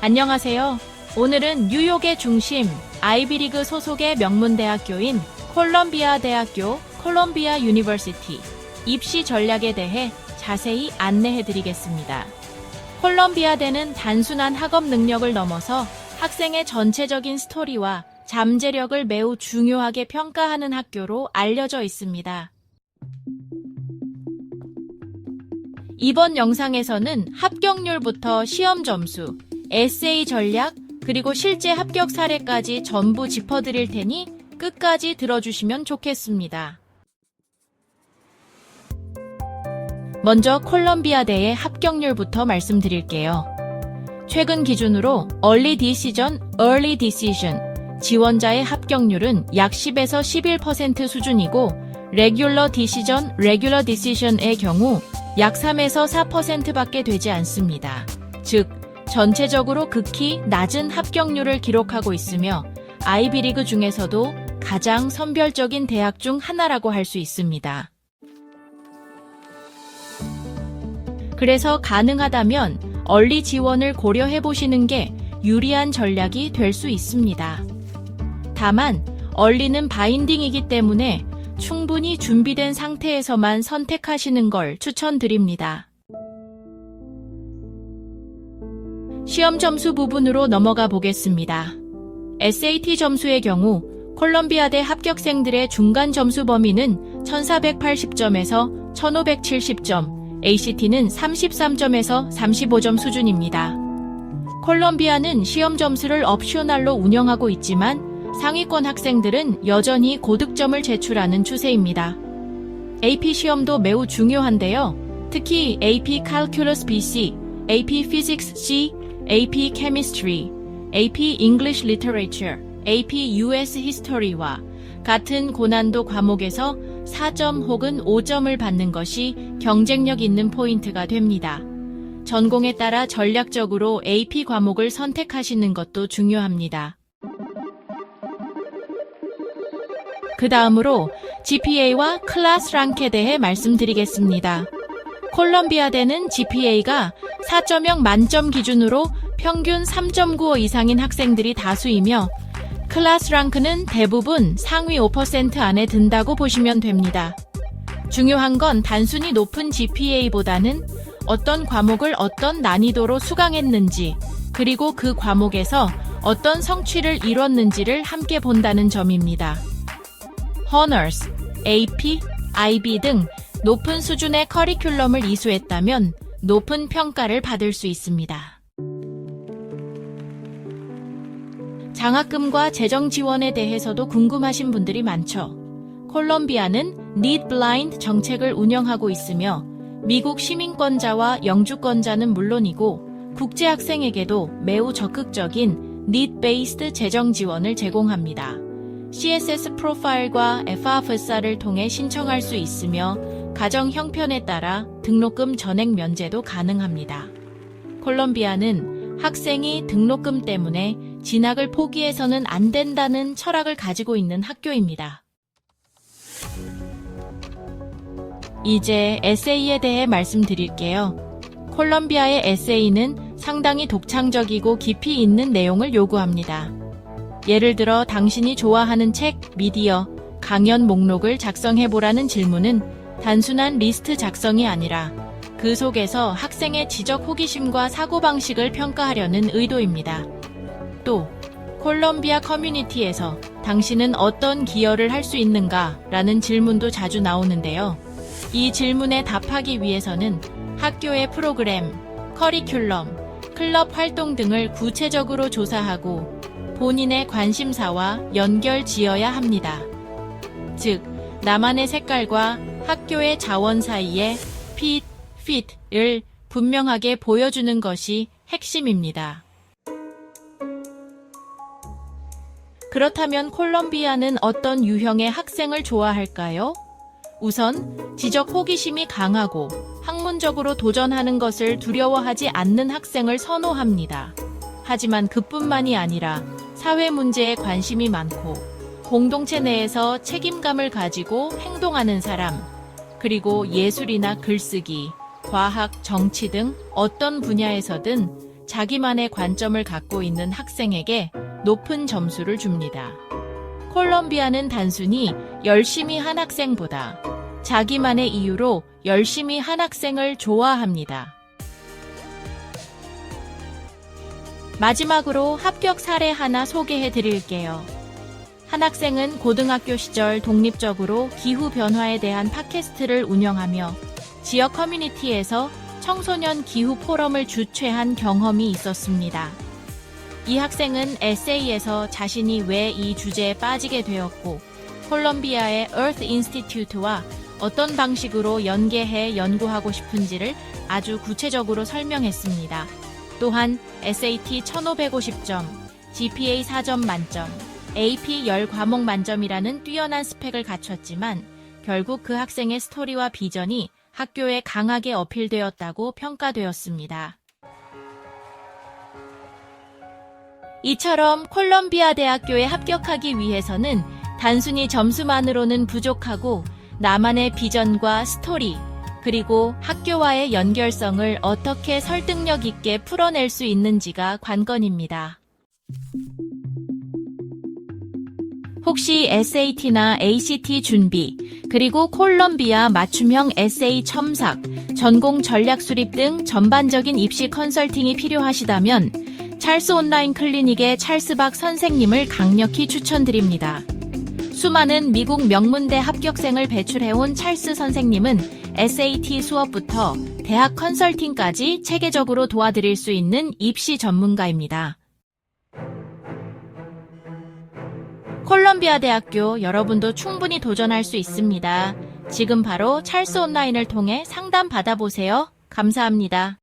안녕하세요. 오늘은 뉴욕의 중심, 아이비리그 소속의 명문대학교인 콜럼비아 대학교, 콜럼비아 유니버시티 입시 전략에 대해 자세히 안내해드리겠습니다. 콜럼비아대는 단순한 학업 능력을 넘어서 학생의 전체적인 스토리와 잠재력을 매우 중요하게 평가하는 학교로 알려져 있습니다. 이번 영상에서는 합격률부터 시험 점수, 에세이 전략, 그리고 실제 합격 사례까지 전부 짚어드릴 테니 끝까지 들어주시면 좋겠습니다. 먼저 콜럼비아대의 합격률부터 말씀드릴게요. 최근 기준으로 Early Decision 지원자의 합격률은 약 10에서 11% 수준이고 Regular Decision의 경우 약 3에서 4%밖에 되지 않습니다. 즉, 전체적으로 극히 낮은 합격률을 기록하고 있으며 아이비리그 중에서도 가장 선별적인 대학 중 하나라고 할 수 있습니다. 그래서 가능하다면 얼리 지원을 고려해보시는 게 유리한 전략이 될 수 있습니다. 다만 얼리는 바인딩이기 때문에 충분히 준비된 상태에서만 선택하시는 걸 추천드립니다. 시험 점수 부분으로 넘어가 보겠습니다. SAT 점수의 경우 콜럼비아대 합격생들의 중간 점수 범위는 1480점에서 1570점, ACT는 33점에서 35점 수준입니다. 콜럼비아는 시험 점수를 옵셔널로 운영하고 있지만 상위권 학생들은 여전히 고득점을 제출하는 추세입니다. AP 시험도 매우 중요한데요. 특히 AP Calculus BC, AP Physics C, AP Chemistry, AP English Literature, AP US History와 같은 고난도 과목에서 4점 혹은 5점을 받는 것이 경쟁력 있는 포인트가 됩니다. 전공에 따라 전략적으로 AP 과목을 선택하시는 것도 중요합니다. 그 다음으로 GPA와 클래스 랭크에 대해 말씀드리겠습니다. 콜럼비아대는 GPA가 4.0 만점 기준으로 평균 3.95 이상인 학생들이 다수이며 클래스 랭크는 대부분 상위 5% 안에 든다고 보시면 됩니다. 중요한 건 단순히 높은 GPA보다는 어떤 과목을 어떤 난이도로 수강했는지, 그리고 그 과목에서 어떤 성취를 이뤘는지를 함께 본다는 점입니다. Honors, AP, IB 등 높은 수준의 커리큘럼을 이수했다면 높은 평가를 받을 수 있습니다. 장학금과 재정 지원에 대해서도 궁금하신 분들이 많죠. 콜럼비아는 Need Blind 정책을 운영하고 있으며 미국 시민권자와 영주권자는 물론이고 국제 학생에게도 매우 적극적인 Need-Based 재정 지원을 제공합니다. CSS 프로파일과 FAFSA를 통해 신청할 수 있으며 가정 형편에 따라 등록금 전액 면제도 가능합니다. 콜럼비아는 학생이 등록금 때문에 진학을 포기해서는 안 된다는 철학을 가지고 있는 학교입니다. 이제 에세이에 대해 말씀드릴게요. 콜럼비아의 에세이는 상당히 독창적이고 깊이 있는 내용을 요구합니다. 예를 들어 당신이 좋아하는 책, 미디어, 강연 목록을 작성해보라는 질문은 단순한 리스트 작성이 아니라 그 속에서 학생의 지적 호기심과 사고방식을 평가하려는 의도입니다. 또 콜럼비아 커뮤니티에서 당신은 어떤 기여를 할 수 있는가? 라는 질문도 자주 나오는데요. 이 질문에 답하기 위해서는 학교의 프로그램, 커리큘럼, 클럽 활동 등을 구체적으로 조사하고 본인의 관심사와 연결 지어야 합니다. 즉, 나만의 색깔과 학교의 자원 사이의 fit을 분명하게 보여주는 것이 핵심입니다. 그렇다면 콜럼비아는 어떤 유형의 학생을 좋아할까요? 우선 지적 호기심이 강하고 학문적으로 도전하는 것을 두려워하지 않는 학생을 선호합니다. 하지만 그뿐만이 아니라 사회 문제에 관심이 많고 공동체 내에서 책임감을 가지고 행동하는 사람, 그리고 예술이나 글쓰기, 과학, 정치 등 어떤 분야에서든 자기만의 관점을 갖고 있는 학생에게 높은 점수를 줍니다. 콜롬비아는 단순히 열심히 한 학생보다 자기만의 이유로 열심히 한 학생을 좋아합니다. 마지막으로 합격 사례 하나 소개해 드릴게요. 한 학생은 고등학교 시절 독립적으로 기후변화에 대한 팟캐스트를 운영하며 지역 커뮤니티에서 청소년 기후 포럼을 주최한 경험이 있었습니다. 이 학생은 에세이에서 자신이 왜 이 주제에 빠지게 되었고, 콜롬비아의 Earth Institute와 어떤 방식으로 연계해 연구하고 싶은지를 아주 구체적으로 설명했습니다. 또한 SAT 1550점, GPA 4점 만점, AP 10과목 만점이라는 뛰어난 스펙을 갖췄지만 결국 그 학생의 스토리와 비전이 학교에 강하게 어필되었다고 평가되었습니다. 이처럼 콜롬비아 대학교에 합격하기 위해서는 단순히 점수만으로는 부족하고 나만의 비전과 스토리, 그리고 학교와의 연결성을 어떻게 설득력 있게 풀어낼 수 있는지가 관건입니다. 혹시 SAT나 ACT 준비, 그리고 콜롬비아 맞춤형 에세이 첨삭, 전공 전략 수립 등 전반적인 입시 컨설팅이 필요하시다면 찰스 온라인 클리닉의 찰스 박 선생님을 강력히 추천드립니다. 수많은 미국 명문대 합격생을 배출해온 찰스 선생님은 SAT 수업부터 대학 컨설팅까지 체계적으로 도와드릴 수 있는 입시 전문가입니다. 콜롬비아 대학교, 여러분도 충분히 도전할 수 있습니다. 지금 바로 찰스 온라인을 통해 상담 받아보세요. 감사합니다.